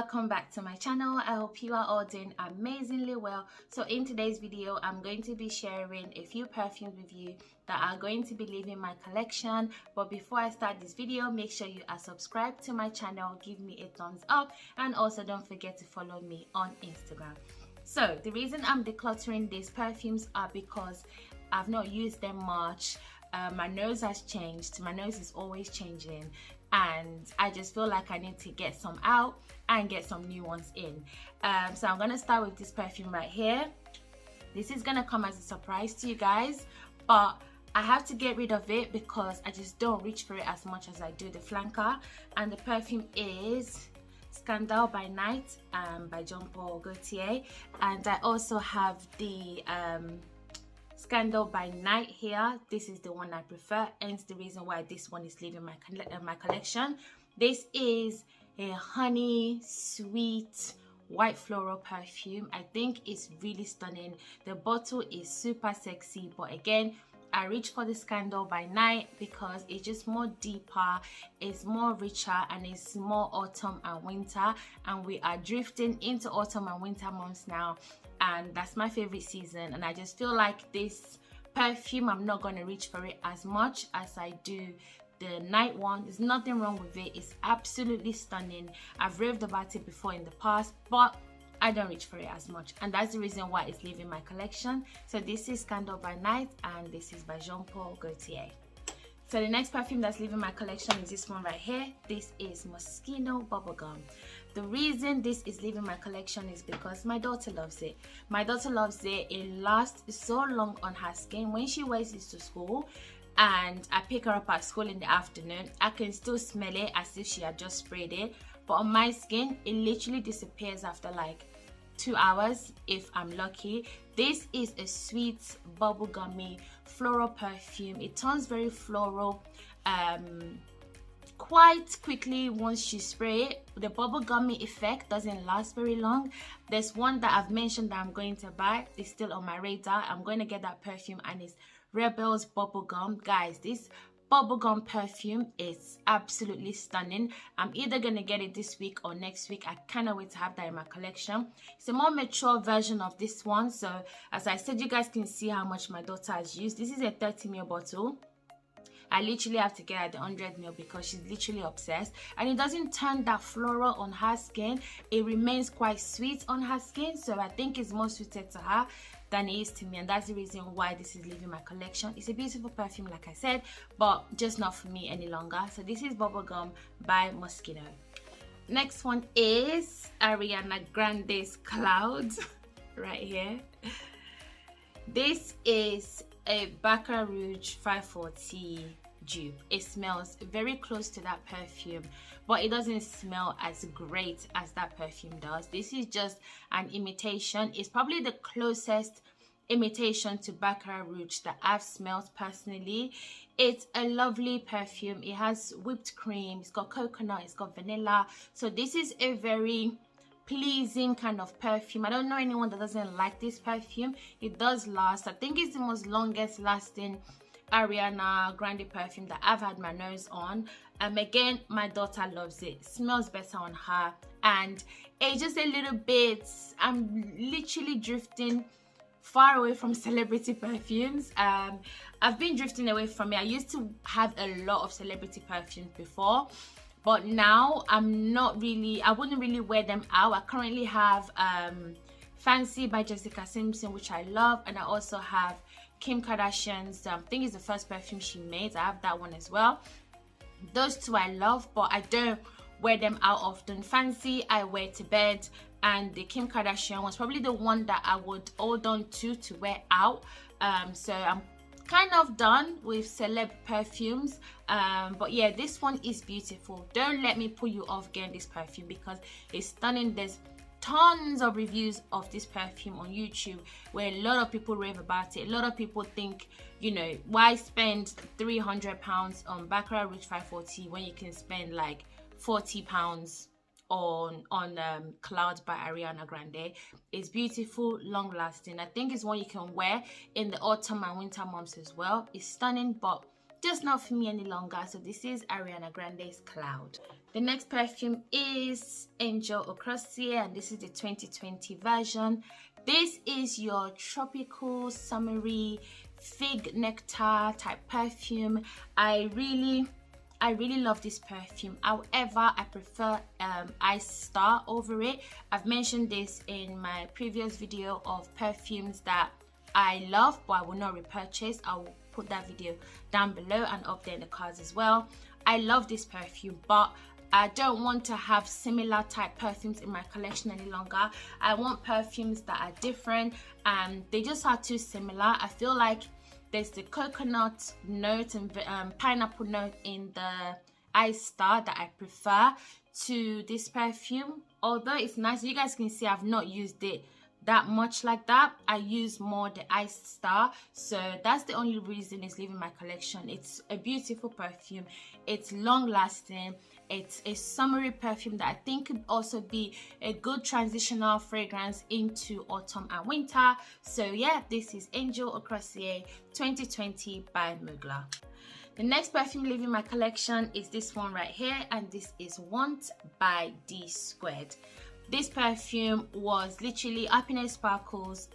welcome back to my channel. I hope you are all doing amazingly well. So in today's video, I'm going to be sharing a few perfumes with you that are going to be leaving my collection. But before I start this video, make sure you are subscribed to my channel, give me a thumbs up, and also don't forget to follow me on Instagram. So the reason I'm decluttering these perfumes are because I've not used them much. My nose has changed. My nose is always changing, and I just feel like I need to get some out and get some new ones in. So I'm gonna start with this perfume right here. This is gonna come as a surprise to you guys, but I have to get rid of it because I just don't reach for it as much as I do the flanker. And the perfume is Scandal by Night by Jean-Paul Gaultier, and I also have the Scandal by Night here. This is the one I prefer, hence the reason why this one is leaving my collection. This is a honey sweet white floral perfume. I think it's really stunning. The bottle is super sexy, but again, I reach for the Scandal by Night because it's just more deeper, it's more richer, and it's more autumn and winter, and we are drifting into autumn and winter months now, and that's my favorite season. And I just feel like this perfume, I'm not going to reach for it as much as I do the night one. There's nothing wrong with it, it's absolutely stunning. I've raved about it before in the past, but I don't reach for it as much, and that's the reason why it's leaving my collection. So this is Scandal by Night, and this is by Jean-Paul Gaultier. So the next perfume that's leaving my collection is this one right here. This is Moschino Bubblegum. The reason this is leaving my collection is because my daughter loves it. My daughter loves it. It lasts so long on her skin. When she wears this to school and I pick her up at school in the afternoon, I can still smell it as if she had just sprayed it. But on my skin, it literally disappears after like 2 hours if I'm lucky. This is a sweet bubblegummy floral perfume. It turns very floral quite quickly once you spray it. The bubblegummy effect doesn't last very long. There's one that I've mentioned that I'm going to buy. It's still on my radar. I'm going to get that perfume, and it's Rebel's Bubblegum. Guys, this bubblegum perfume is absolutely stunning. I'm either gonna get it this week or next week. I cannot wait to have that in my collection. It's a more mature version of this one. So as I said, you guys can see how much my daughter has used. This is a 30ml bottle. I literally have to get her the 100ml because she's literally obsessed, and it doesn't turn that floral on her skin. It remains quite sweet on her skin, so I think it's more suited to her than it is to me, and that's the reason why this is leaving my collection. It's a beautiful perfume, like I said, but just not for me any longer. So this is Bubblegum by Moschino. Next one is Ariana Grande's Cloud right here. This is a Baccarat Rouge 540 dupe. It smells very close to that perfume, but it doesn't smell as great as that perfume does. This is just an imitation. It's probably the closest imitation to Baccarat Rouge that I've smelled personally. It's a lovely perfume. It has whipped cream, it's got coconut, it's got vanilla. So this is a very pleasing kind of perfume. I don't know anyone that doesn't like this perfume. It does last. I think it's the most longest lasting Ariana Grande perfume that I've had my nose on. Again, my daughter loves it. Smells better on her, and it's just a little bit, I'm literally drifting far away from celebrity perfumes. I've been drifting away from it. I used to have a lot of celebrity perfumes before, but now I'm not really, I wouldn't really wear them out. I currently have Fancy by Jessica Simpson, which I love, and I also have Kim Kardashian's, I think it's the first perfume she made. I have that one as well. Those two I love, but I don't wear them out often. Fancy I wear to bed, and the Kim Kardashian was probably the one that I would hold on to wear out. So I'm kind of done with celeb perfumes, but yeah, this one is beautiful. Don't let me pull you off getting this perfume because it's stunning. There's tons of reviews of this perfume on YouTube where a lot of people rave about it. A lot of people think, you know, why spend £300 on Baccarat Rouge 540 when you can spend like £40 on Cloud by Ariana Grande. It's beautiful, long lasting. I think it's one you can wear in the autumn and winter months as well. It's stunning, but just not for me any longer. So this is Ariana Grande's Cloud. The next perfume is 𝐿𝐴𝐥 Croisiere, and this is the 2020 version. This is your tropical, summery, fig nectar type perfume. I really love this perfume. However, I prefer 𝐼𝐸 over it. I've mentioned this in my previous video of perfumes that I love but I will not repurchase. I will put that video down below and up there in the cards as well. I love this perfume, but I don't want to have similar type perfumes in my collection any longer. I want perfumes that are different, and they just are too similar. I feel like there's the coconut note and pineapple note in the 𝐼𝐸 that I prefer to this perfume. Although it's nice, you guys can see I've not used it that much like that. I use more the 𝐼𝐸, so that's the only reason it's leaving my collection. It's a beautiful perfume, it's long lasting, it's a summery perfume that I think could also be a good transitional fragrance into autumn and winter. So yeah, this is 𝐿𝐴𝐥 Croisiere 2020 by Mugler. The next perfume leaving my collection is this one right here, and this is Want by Dsquared. This perfume was literally Happiness Sparkles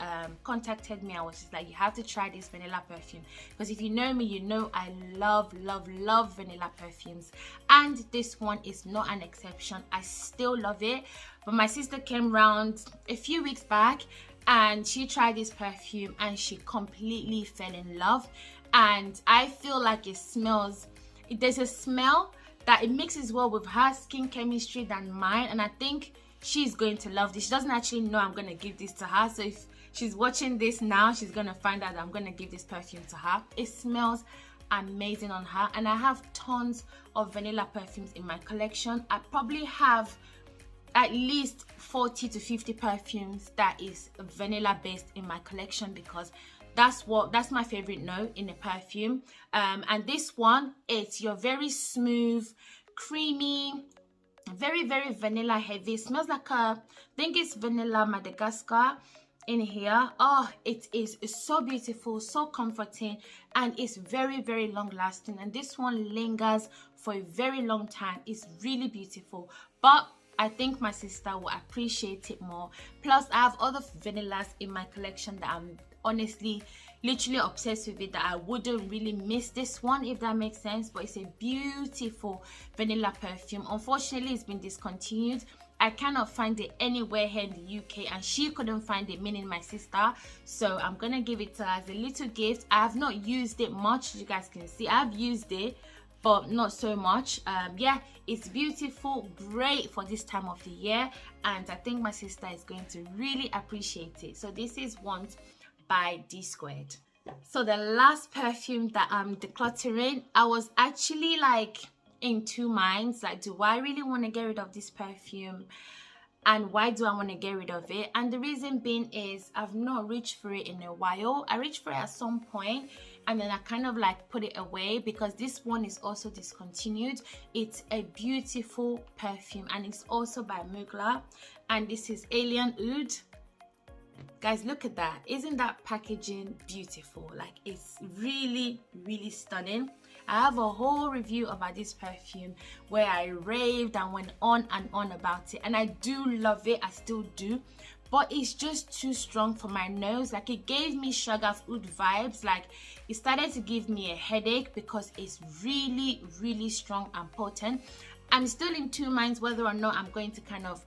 contacted me. I was just like, you have to try this vanilla perfume, because if you know me, you know I love vanilla perfumes, and this one is not an exception. I still love it. But my sister came round a few weeks back and she tried this perfume and she completely fell in love. And I feel like it smells, there's a smell that it mixes well with her skin chemistry than mine, and I think she's going to love this. She doesn't actually know I'm going to give this to her, so if she's watching this now, she's going to find out that I'm going to give this perfume to her. It smells amazing on her, and I have tons of vanilla perfumes in my collection. I probably have at least 40 to 50 perfumes that is vanilla based in my collection, because that's my favorite note in a perfume. And this one, it's your very smooth, creamy, very vanilla heavy. It smells like I think it's vanilla Madagascar in here. Oh, it is so beautiful, so comforting, and it's very long lasting. And this one lingers for a very long time. It's really beautiful, but I think my sister will appreciate it more. Plus, I have other vanillas in my collection that I'm honestly literally obsessed with it, that I wouldn't really miss this one, if that makes sense. But it's a beautiful vanilla perfume. Unfortunately, it's been discontinued. I cannot find it anywhere here in the UK, and she couldn't find it, meaning my sister. So I'm gonna give it to her as a little gift. I have not used it much, you guys can see. I've used it, but not so much. Yeah, it's beautiful, great for this time of the year, and I think my sister is going to really appreciate it. So this is Want by Dsquared. So the last perfume that I'm decluttering, I was actually like in two minds, like, do I really want to get rid of this perfume, and why do I want to get rid of it? And the reason being is I've not reached for it in a while. I reached for it at some point, and then I kind of like put it away because this one is also discontinued. It's a beautiful perfume, and it's also by Mugler, and this is Alienwood. Guys, look at that. Isn't that packaging beautiful? Like, it's really stunning. I have a whole review about this perfume where I raved and went on and on about it, and I do love it. I still do, but it's just too strong for my nose. Like, it gave me sugar food vibes. Like, it started to give me a headache because it's really strong and potent. I'm still in two minds whether or not I'm going to kind of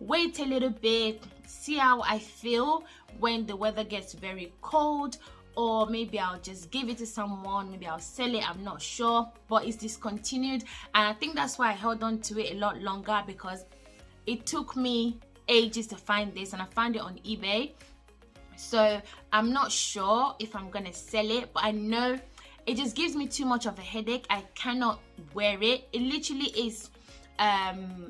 wait a little bit, see how I feel when the weather gets very cold, or maybe I'll just give it to someone, maybe I'll sell it, I'm not sure. But it's discontinued, and I think that's why I held on to it a lot longer, because it took me ages to find this, and I found it on eBay. So I'm not sure if I'm gonna sell it, but I know it just gives me too much of a headache. I cannot wear it. It literally is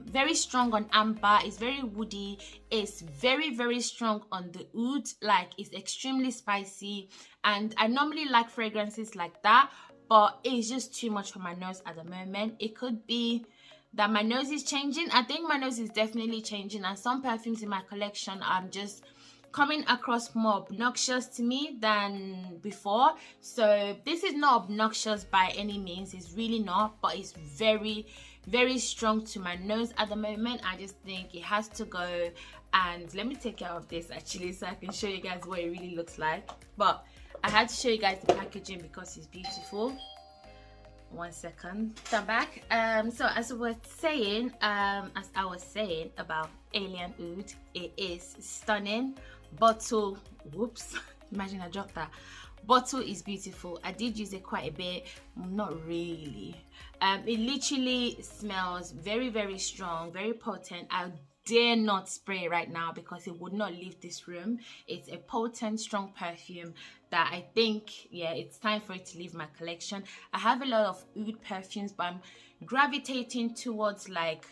very strong on amber, it's very woody, it's very strong on the oud, like it's extremely spicy, and I normally like fragrances like that, but it's just too much for my nose at the moment. It could be that my nose is changing. I think my nose is definitely changing, and some perfumes in my collection I'm just coming across more obnoxious to me than before. So this is not obnoxious by any means, it's really not, but it's very very strong to my nose at the moment. I just think it has to go. And let me take care of this actually so I can show you guys what it really looks like. But I had to show you guys the packaging because it's beautiful. 1 second, stand back. So as I was saying about Alienwood, it is stunning. Bottle, whoops, imagine I dropped that. Bottle is beautiful. I did use it quite a bit, not really. It literally smells very, very strong, very potent. I dare not spray right now because it would not leave this room. It's a potent, strong perfume that I think, yeah, it's time for it to leave my collection. I have a lot of oud perfumes, but I'm gravitating towards like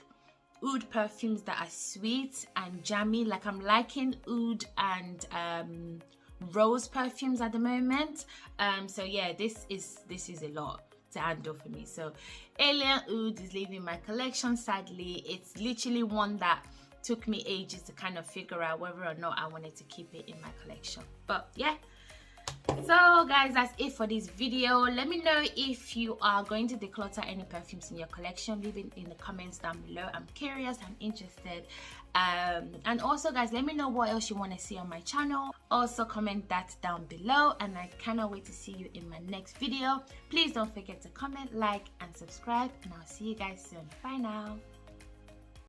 oud perfumes that are sweet and jammy. Like I'm liking oud and rose perfumes at the moment. So yeah, this is a lot to handle for me. So Alienwood is leaving my collection, sadly. It's literally one that took me ages to kind of figure out whether or not I wanted to keep it in my collection. But yeah, so guys, that's it for this video. Let me know if you are going to declutter any perfumes in your collection. Leave it in the comments down below. I'm curious, I'm interested. And also guys, let me know what else you want to see on my channel. Also comment that down below, and I cannot wait to see you in my next video. Please don't forget to comment, like and subscribe, and I'll see you guys soon. Bye now.